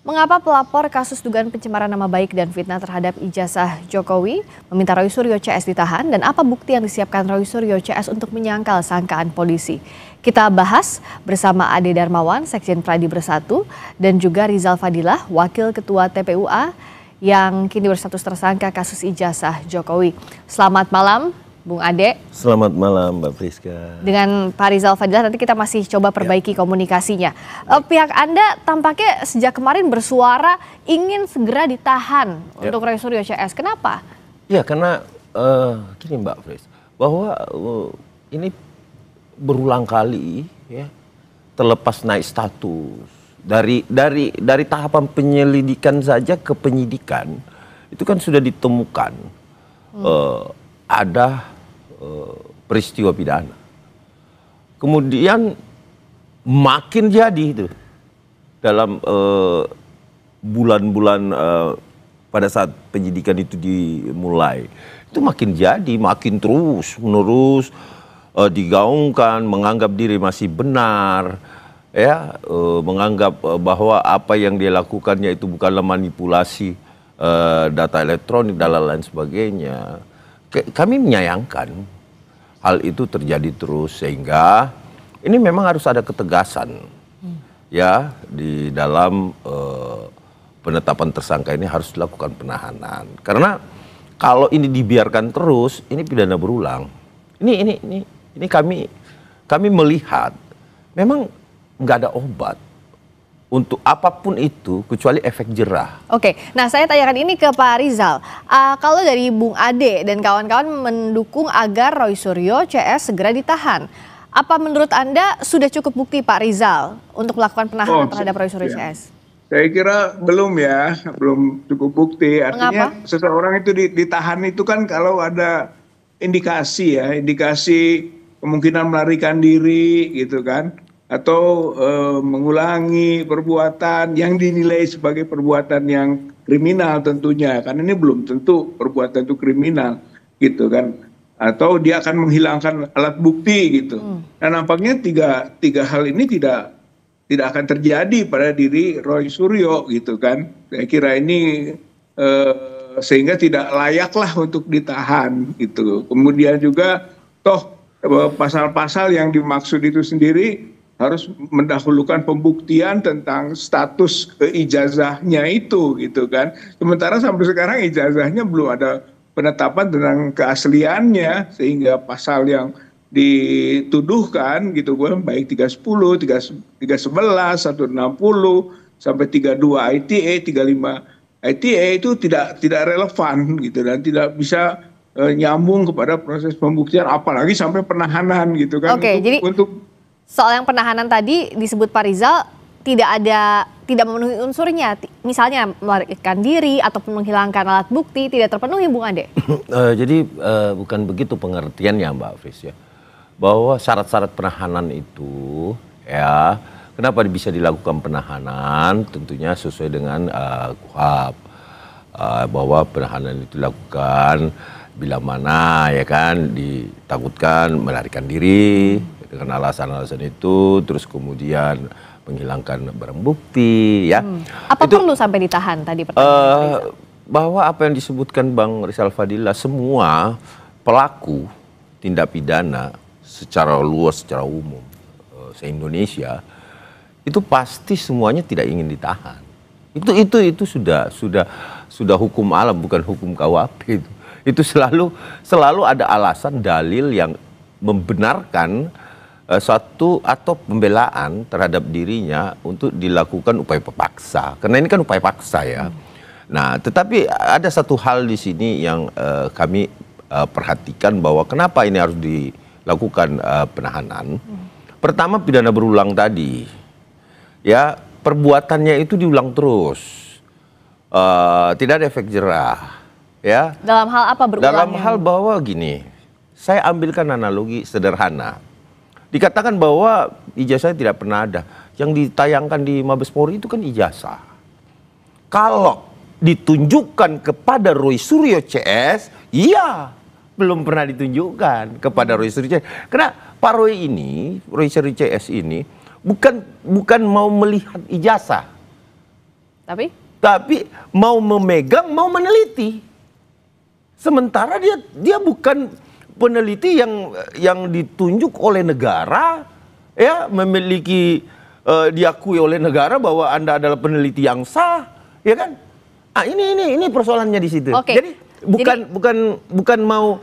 Mengapa pelapor kasus dugaan pencemaran nama baik dan fitnah terhadap ijazah Jokowi meminta Roy Suryo CS ditahan dan apa bukti yang disiapkan Roy Suryo CS untuk menyangkal sangkaan polisi? Kita bahas bersama Ade Darmawan, Sekjen Pradi Bersatu, dan juga Rizal Fadilah, Wakil Ketua TPUA yang kini berstatus tersangka kasus ijazah Jokowi. Selamat malam, Bung Ade. Selamat malam, Mbak Friska. Dengan Pak Rizal Fadilah nanti kita masih coba perbaiki komunikasinya. Pihak Anda tampaknya sejak kemarin bersuara ingin segera ditahan untuk Roy Suryo CS. Kenapa? Ya karena gini Mbak Fris, bahwa ini berulang kali ya terlepas naik status dari tahapan penyelidikan saja ke penyidikan itu kan sudah ditemukan ada peristiwa pidana. Kemudian makin jadi itu dalam bulan-bulan pada saat penyidikan itu dimulai, itu makin jadi, makin terus menerus digaungkan, menganggap diri masih benar, ya, menganggap bahwa apa yang dia lakukannya itu bukanlah manipulasi data elektronik dan lain sebagainya. Kami menyayangkan hal itu terjadi terus, sehingga ini memang harus ada ketegasan ya di dalam penetapan tersangka ini, harus dilakukan penahanan. Karena kalau ini dibiarkan terus, ini pidana berulang. Ini kami melihat memang nggak ada obat untuk apapun itu kecuali efek jerah. Oke, nah saya tanyakan ini ke Pak Rizal. Kalau dari Bung Ade dan kawan-kawan mendukung agar Roy Suryo CS segera ditahan, apa menurut Anda sudah cukup bukti Pak Rizal untuk melakukan penahanan terhadap Roy Suryo CS? Saya kira belum cukup bukti. Artinya Mengapa? seseorang itu ditahan itu kan kalau ada indikasi kemungkinan melarikan diri gitu kan, atau mengulangi perbuatan yang dinilai sebagai perbuatan yang kriminal tentunya, karena ini belum tentu perbuatan itu kriminal gitu kan, atau dia akan menghilangkan alat bukti gitu. Nah nampaknya tiga hal ini tidak akan terjadi pada diri Roy Suryo gitu kan. Saya kira ini sehingga tidak layaklah untuk ditahan gitu. Kemudian juga toh pasal-pasal yang dimaksud itu sendiri harus mendahulukan pembuktian tentang status ijazahnya itu gitu kan. Sementara sampai sekarang ijazahnya belum ada penetapan tentang keasliannya, sehingga pasal yang dituduhkan gitu kan, baik 310, 311, 160 sampai 32 ITE, 35 ITE itu tidak relevan gitu dan tidak bisa nyambung kepada proses pembuktian, apalagi sampai penahanan gitu kan. Oke, jadi soal yang penahanan tadi disebut Pak Rizal tidak memenuhi unsurnya, misalnya melarikan diri ataupun menghilangkan alat bukti, tidak terpenuhi, Bung Ade. Jadi bukan begitu pengertiannya Mbak Fris ya, bahwa syarat-syarat penahanan itu ya, kenapa bisa dilakukan penahanan, tentunya sesuai dengan KUHP, bahwa penahanan itu dilakukan bila mana ya kan ditakutkan melarikan diri dengan alasan-alasan itu, terus kemudian menghilangkan barang bukti ya. Apa perlu sampai ditahan tadi pertanyaan bahwa apa yang disebutkan Bang Rizal Fadilah, semua pelaku tindak pidana secara luas, secara umum se-Indonesia itu pasti semuanya tidak ingin ditahan. Itu sudah hukum alam, bukan hukum KUHP. Itu selalu ada alasan, dalil yang membenarkan suatu atau pembelaan terhadap dirinya untuk dilakukan upaya paksa. Karena ini kan upaya paksa ya. Nah, tetapi ada satu hal di sini yang kami perhatikan, bahwa kenapa ini harus dilakukan penahanan. Pertama, pidana berulang tadi. Ya, perbuatannya itu diulang terus. Tidak ada efek jerah. Ya. Dalam hal apa berulangnya? Dalam hal bahwa gini, saya ambilkan analogi sederhana. Dikatakan bahwa ijazah tidak pernah ada. Yang ditayangkan di Mabes Polri itu kan ijazah. Kalau ditunjukkan kepada Roy Suryo CS, iya, belum pernah ditunjukkan kepada Roy Suryo CS. Karena Pak Roy Suryo CS ini bukan mau melihat ijazah. Tapi mau memegang, mau meneliti. Sementara dia bukan peneliti yang ditunjuk oleh negara, ya, memiliki diakui oleh negara bahwa Anda adalah peneliti yang sah, ya kan? Ah, ini persoalannya di situ. Oke. Jadi bukan mau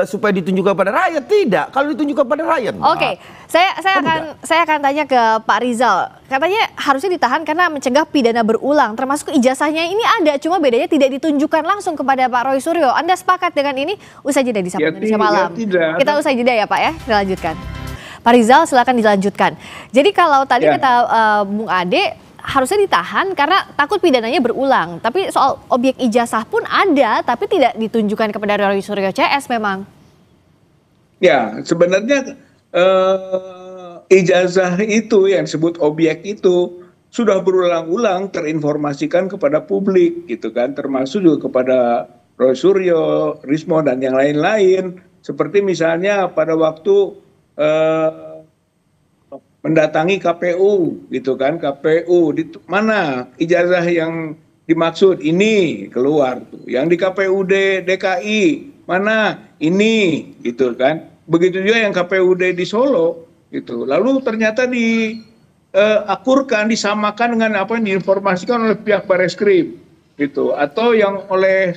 supaya ditunjukkan pada rakyat, tidak. Kalau ditunjukkan pada rakyat. Oke, saya akan tanya ke Pak Rizal. Katanya harusnya ditahan karena mencegah pidana berulang, termasuk ijazahnya ini ada, cuma bedanya tidak ditunjukkan langsung kepada Pak Roy Suryo. Anda sepakat dengan ini? Usai jeda di Sapa Indonesia Malam. Kita usai jeda ya Pak ya, kita lanjutkan. Pak Rizal silakan dilanjutkan. Jadi kalau tadi kata Bung Ade, harusnya ditahan karena takut pidananya berulang. Tapi soal objek ijazah pun ada, tapi tidak ditunjukkan kepada Roy Suryo CS memang. Ya, sebenarnya ijazah itu yang disebut objek itu sudah berulang-ulang terinformasikan kepada publik, gitu kan, termasuk juga kepada Roy Suryo, Rismo dan yang lain-lain. Seperti misalnya pada waktu mendatangi KPU, gitu kan, KPU di mana ijazah yang dimaksud ini keluar tuh, yang di KPUD DKI mana ini, gitu kan, begitu juga yang KPUD di Solo, gitu. Lalu ternyata diakurkan, disamakan dengan apa yang diinformasikan oleh pihak Bareskrim, gitu, atau yang oleh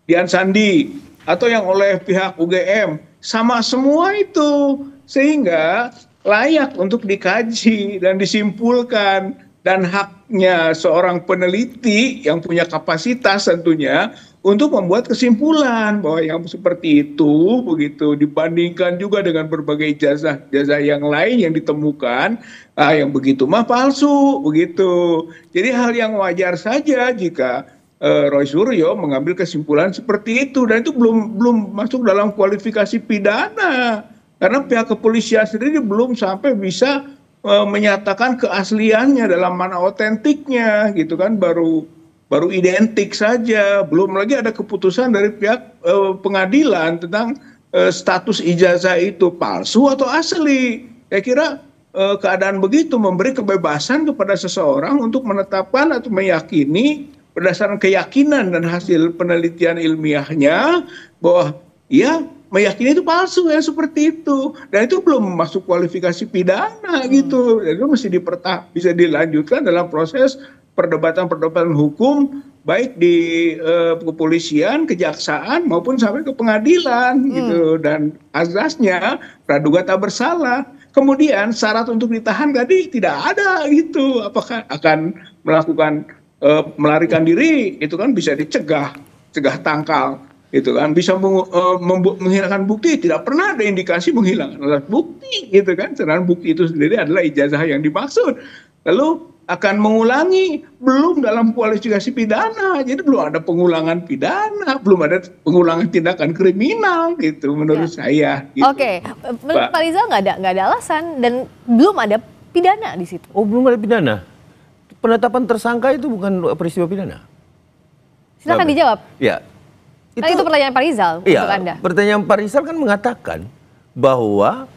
Dian Sandi, atau yang oleh pihak UGM, sama semua itu, sehingga layak untuk dikaji dan disimpulkan, dan haknya seorang peneliti yang punya kapasitas tentunya untuk membuat kesimpulan bahwa yang seperti itu begitu dibandingkan juga dengan berbagai ijazah yang lain yang ditemukan, yang begitu mah palsu begitu. Jadi hal yang wajar saja jika Roy Suryo mengambil kesimpulan seperti itu, dan itu belum masuk dalam kualifikasi pidana. Karena pihak kepolisian sendiri belum sampai bisa menyatakan keasliannya dalam mana otentiknya, gitu kan, baru identik saja. Belum lagi ada keputusan dari pihak pengadilan tentang status ijazah itu palsu atau asli. Saya kira keadaan begitu memberi kebebasan kepada seseorang untuk menetapkan atau meyakini berdasarkan keyakinan dan hasil penelitian ilmiahnya bahwa ya meyakini itu palsu ya, seperti itu, dan itu belum masuk kualifikasi pidana gitu. Jadi itu mesti bisa dilanjutkan dalam proses perdebatan hukum baik di kepolisian, kejaksaan maupun sampai ke pengadilan gitu, dan azasnya praduga tak bersalah. Kemudian syarat untuk ditahan tadi tidak ada gitu, apakah akan melakukan melarikan diri, itu kan bisa cegah tangkal, gitu kan, bisa menghilangkan bukti, tidak pernah ada indikasi menghilangkan alat bukti, gitu kan, sedangkan bukti itu sendiri adalah ijazah yang dimaksud. Lalu akan mengulangi, belum dalam kualifikasi pidana, jadi belum ada pengulangan pidana, belum ada pengulangan tindakan kriminal, gitu menurut saya. Gitu. Oke, menurut Pak Rizal nggak ada alasan dan belum ada pidana di situ. Oh, belum ada pidana. Penetapan tersangka itu bukan peristiwa pidana. Silakan dijawab. Ya. Itu pertanyaan Pak Rizal untuk Anda. Pertanyaan Pak Rizal kan mengatakan bahwa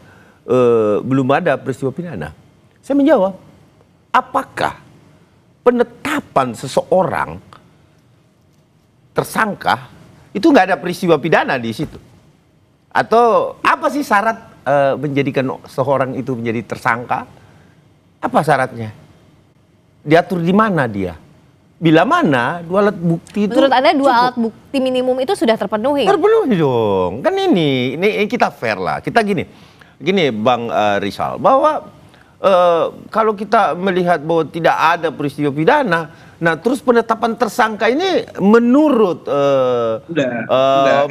belum ada peristiwa pidana. Saya menjawab, apakah penetapan seseorang tersangka itu nggak ada peristiwa pidana di situ? Atau apa sih syarat menjadikan seseorang itu menjadi tersangka? Apa syaratnya? Diatur di mana dia? Bila mana dua alat bukti itu? Menurut Anda dua alat bukti minimum itu sudah terpenuhi? Terpenuhi dong. Kan ini kita fair lah. Kita gini Bang Rizal, bahwa kalau kita melihat bahwa tidak ada peristiwa pidana, nah terus penetapan tersangka ini menurut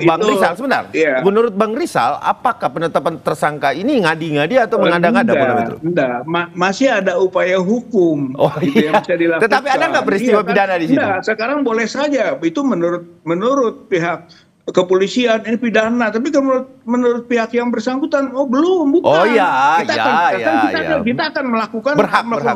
Bang Rizal, sebentar. Iya. Menurut Bang Rizal, apakah penetapan tersangka ini ngadi-ngadi atau mengada-ngada? Enggak, masih ada upaya hukum yang bisa dilakukan. Tetapi ada nggak peristiwa pidana di situ? Enggak, sekarang boleh saja. Itu menurut pihak kepolisian ini pidana, tapi menurut pihak yang bersangkutan, bukan. Oh iya, kita akan melakukan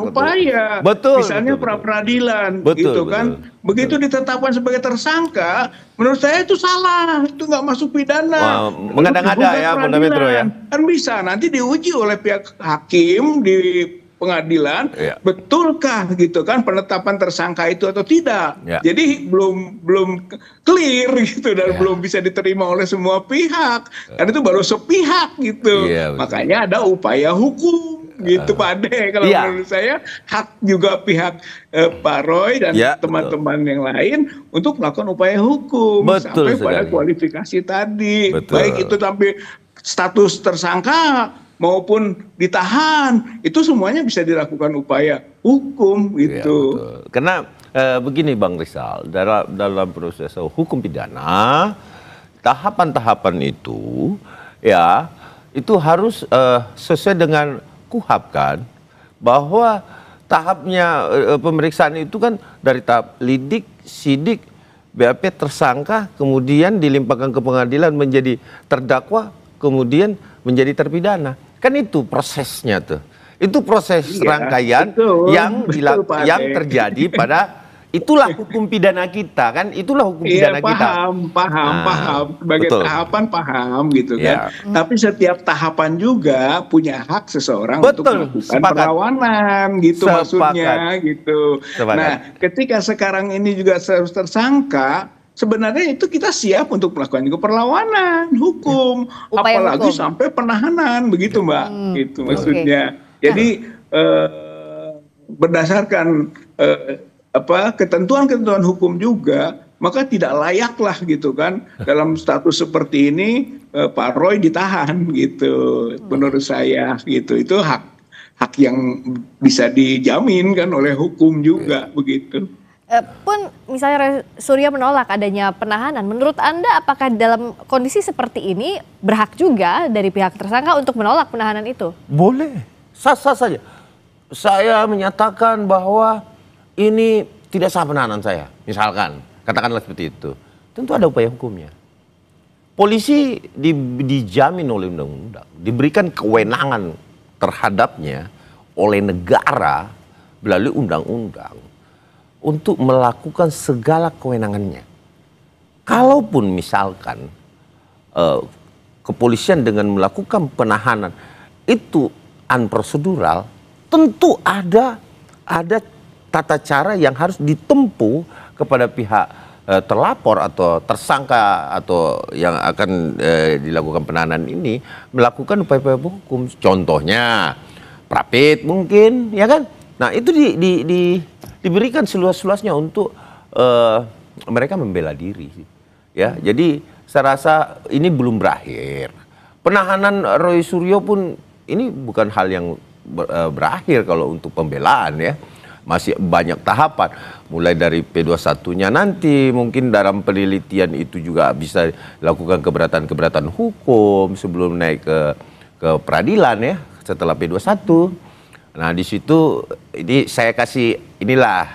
upaya, misalnya pra-peradilan, gitu kan. Begitu ditetapkan sebagai tersangka, menurut saya itu salah, itu nggak masuk pidana. Mengada-ngada ya, Polda Metro ya. Kan bisa nanti diuji oleh pihak hakim di pengadilan, Ya. betulkah gitu kan penetapan tersangka itu atau tidak. Ya. Jadi belum clear gitu dan Ya. belum bisa diterima oleh semua pihak. Karena itu baru sepihak gitu. Iya, betul. Makanya ada upaya hukum gitu Pak Ade. Kalau Iya. menurut saya hak juga pihak Pak Roy dan Ya, teman-teman yang lain untuk melakukan upaya hukum Betul sampai pada sekali. kualifikasi tadi. Betul. Baik itu sampai status tersangka maupun ditahan, itu semuanya bisa dilakukan upaya hukum Iya, gitu. betul. Karena begini Bang Rizal, dalam proses hukum pidana, tahapan-tahapan itu ya itu harus sesuai dengan KUHAP kan, bahwa tahapnya pemeriksaan itu kan dari tahap lidik, sidik, BAP tersangka, kemudian dilimpahkan ke pengadilan menjadi terdakwa, kemudian menjadi terpidana. Kan itu prosesnya tuh. Itu proses Iya, rangkaian betul, yang betul, Pak yang Ade. terjadi pada itulah hukum pidana kita kan, itulah hukum Iya, pidana kita. paham. Sebagai betul. tahapan paham gitu kan. Iya. Tapi setiap tahapan juga punya hak seseorang untuk Betul, melakukan sepakat. perlawanan gitu Sepakat. maksudnya gitu. Sepakat. Nah, ketika sekarang ini juga harus tersangka, sebenarnya itu kita siap untuk melakukan juga perlawanan hukum, Upaya apalagi hukum. sampai penahanan begitu Mbak. Gitu oke. maksudnya. Jadi berdasarkan ketentuan-ketentuan hukum juga, maka tidak layaklah gitu kan dalam status seperti ini Pak Roy ditahan gitu. Menurut saya gitu. Itu hak yang bisa dijamin kan oleh hukum juga begitu. Pun misalnya Roy Suryo menolak adanya penahanan, menurut Anda apakah dalam kondisi seperti ini berhak juga dari pihak tersangka untuk menolak penahanan itu? Boleh, sah-sah saja. Saya menyatakan bahwa ini tidak sah penahanan saya, misalkan, katakanlah seperti itu. Tentu ada upaya hukumnya. Polisi dijamin oleh undang-undang, diberikan kewenangan terhadapnya oleh negara melalui undang-undang untuk melakukan segala kewenangannya. Kalaupun misalkan kepolisian dengan melakukan penahanan itu unprosedural, tentu ada tata cara yang harus ditempuh kepada pihak terlapor atau tersangka atau yang akan dilakukan penahanan ini melakukan upaya-upaya hukum. Contohnya prapit mungkin, ya kan? Nah itu diberikan seluas-luasnya untuk mereka membela diri, ya. Jadi saya rasa ini belum berakhir. Penahanan Roy Suryo pun ini bukan hal yang berakhir kalau untuk pembelaan, ya. Masih banyak tahapan, mulai dari P21-nya nanti mungkin dalam penelitian itu juga bisa dilakukan keberatan-keberatan hukum sebelum naik ke peradilan, ya, setelah P21. Nah di situ ini saya kasih inilah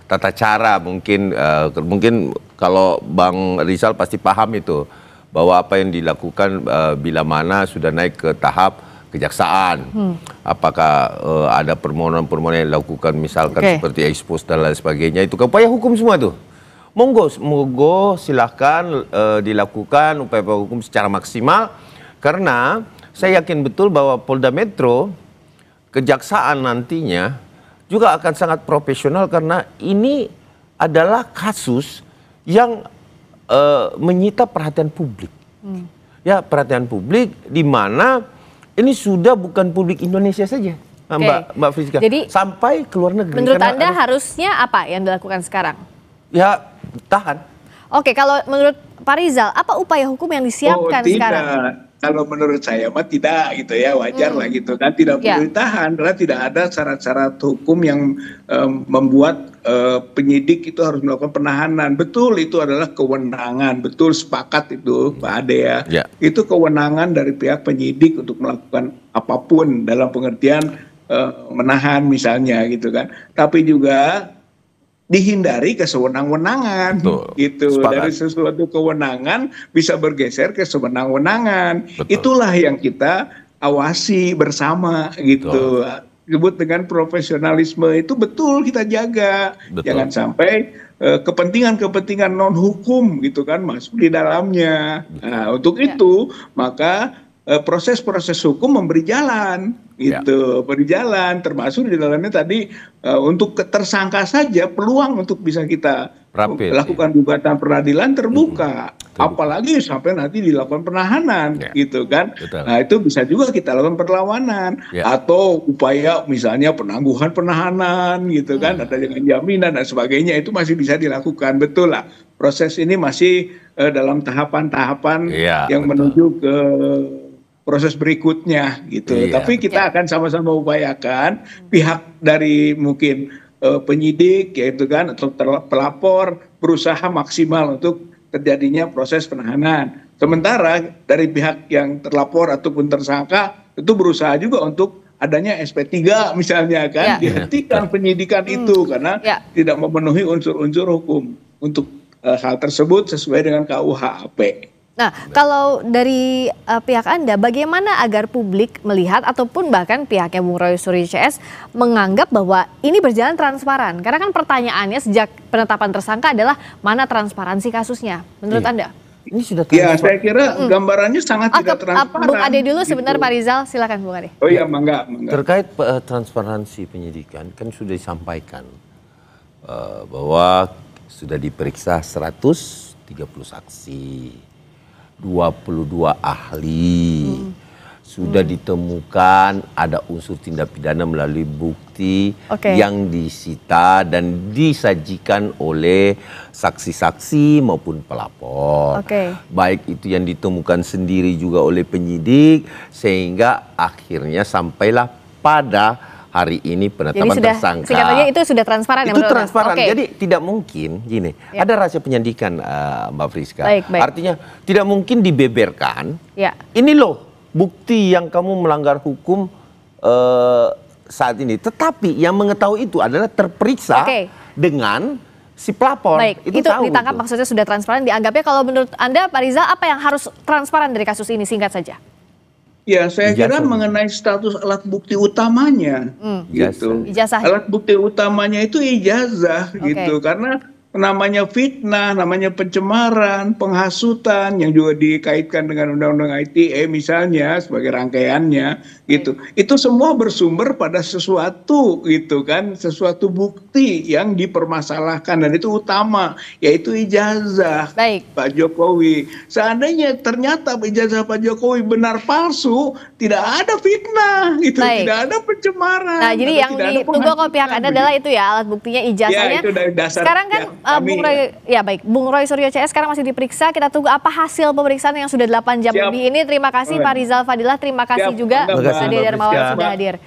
tata cara mungkin kalau Bang Rizal pasti paham itu bahwa apa yang dilakukan bila mana sudah naik ke tahap kejaksaan, apakah ada permohonan-permohonan yang dilakukan misalkan seperti ekspos dan lain sebagainya, itu ke upaya hukum semua tuh. Monggo silahkan dilakukan upaya hukum secara maksimal, karena saya yakin betul bahwa Polda Metro, kejaksaan nantinya juga akan sangat profesional karena ini adalah kasus yang menyita perhatian publik. Ya, perhatian publik di mana ini sudah bukan publik Indonesia saja, Mbak Friska. Jadi, sampai ke luar negeri. Menurut Anda harusnya apa yang dilakukan sekarang? Ya, tahan. Oke, kalau menurut Pak Rizal, apa upaya hukum yang disiapkan sekarang? Kalau menurut saya mah tidak gitu ya, wajar lah gitu kan, tidak perlu ditahan karena tidak ada syarat-syarat hukum yang membuat penyidik itu harus melakukan penahanan. Betul, itu adalah kewenangan, betul, sepakat itu Pak Ade ya. Itu kewenangan dari pihak penyidik untuk melakukan apapun dalam pengertian menahan misalnya gitu kan. Tapi juga dihindari kesewenang-wenangan gitu. Sepakat. Dari sesuatu kewenangan bisa bergeser ke sewenang-wenangan. Itulah yang kita awasi bersama gitu. Disebut dengan profesionalisme itu betul kita jaga. Jangan sampai kepentingan-kepentingan non hukum gitu kan masuk di dalamnya. Nah, untuk itu maka proses-proses hukum memberi jalan, gitu, beri jalan, termasuk di dalamnya tadi untuk tersangka saja peluang untuk bisa kita lakukan gugatan peradilan terbuka, apalagi sampai nanti dilakukan penahanan, gitu kan. Nah itu bisa juga kita lakukan perlawanan atau upaya misalnya penangguhan penahanan, gitu kan, ada dengan jaminan dan sebagainya, itu masih bisa dilakukan, betul lah. Proses ini masih dalam tahapan-tahapan yang menuju ke proses berikutnya, gitu. Tapi kita akan sama-sama upayakan pihak dari mungkin penyidik, yaitu kan, atau pelapor berusaha maksimal untuk terjadinya proses penahanan. Sementara dari pihak yang terlapor ataupun tersangka itu berusaha juga untuk adanya SP3 misalnya kan, dihentikan penyidikan itu karena tidak memenuhi unsur-unsur hukum untuk hal tersebut sesuai dengan KUHP. Nah, kalau dari pihak Anda, bagaimana agar publik melihat ataupun bahkan pihaknya Bung Roy Suryo CS menganggap bahwa ini berjalan transparan? Karena kan pertanyaannya sejak penetapan tersangka adalah mana transparansi kasusnya, menurut Anda? Ini sudah ya, saya kira gambarannya sangat tidak transparan. Bung Ade dulu sebentar, Pak Rizal, silakan Bung Ade. Oh iya, mangga. Terkait transparansi penyidikan, kan sudah disampaikan bahwa sudah diperiksa 130 saksi. 22 ahli, sudah ditemukan ada unsur tindak pidana melalui bukti yang disita dan disajikan oleh saksi-saksi maupun pelapor. Baik itu yang ditemukan sendiri juga oleh penyidik, sehingga akhirnya sampailah pada hari ini penetapan tersangka. Singkatannya itu sudah transparan. Itu transparan. Jadi tidak mungkin gini. Ada rahasia penyidikan, Mbak Friska. Artinya tidak mungkin dibeberkan. Ini loh bukti yang kamu melanggar hukum saat ini. Tetapi yang mengetahui itu adalah terperiksa dengan si pelapor. Itu ditangkap maksudnya sudah transparan. Dianggapnya kalau menurut Anda, Pak Rizal, apa yang harus transparan dari kasus ini? Singkat saja. Ya, saya kira mengenai status alat bukti utamanya, gitu. Alat bukti utamanya itu ijazah, gitu. Karena namanya fitnah, namanya pencemaran, penghasutan yang juga dikaitkan dengan Undang-Undang ITE misalnya sebagai rangkaiannya, gitu. Itu semua bersumber pada sesuatu, gitu kan, sesuatu bukti yang dipermasalahkan dan itu utama, yaitu ijazah Pak Jokowi. Seandainya ternyata ijazah Pak Jokowi benar palsu, tidak ada fitnah, gitu, tidak ada pencemaran. Nah, jadi yang ditunggu kok pihak Anda adalah itu ya, alat buktinya ijazahnya. Ya, itu dari dasar. Sekarang kan Bung Roy Suryo CS sekarang masih diperiksa. Kita tunggu apa hasil pemeriksaan yang sudah 8 jam lebih ini. Terima kasih Pak Rizal Fadilah, terima kasih juga Ade Darmawan sudah hadir.